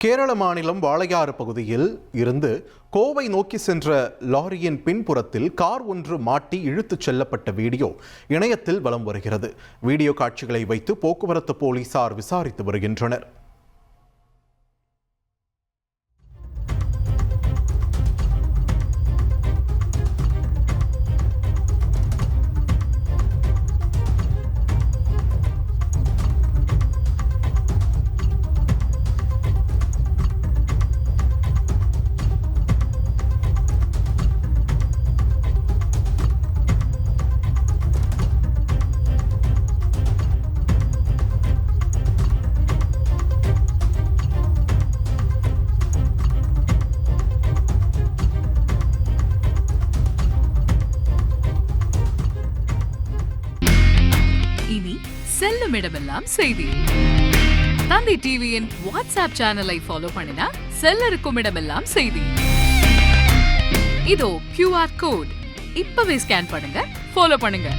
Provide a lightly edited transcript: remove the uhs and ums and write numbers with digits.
கேரள மாநிலம் வாளையாறு பகுதியில் இருந்து கோவை நோக்கி சென்ற லாரியின் பின்புறத்தில் கார் ஒன்று மாட்டி இழுத்துச் செல்லப்பட்ட வீடியோ இணையத்தில் வலம் வருகிறது. வீடியோ காட்சிகளை வைத்து போக்குவரத்து போலீசார் விசாரித்து வருகின்றனர். இனி செல்லும் இடமெல்லாம் செய்தி. தந்தி டிவியின் வாட்ஸ்அப் சேனலை ஃபாலோ பண்ணினா செல்ல இருக்கும் இடமெல்லாம் செய்தி. இதோ QR கோட் இப்பவே ஸ்கேன் பண்ணுங்க, ஃபாலோ பண்ணுங்க.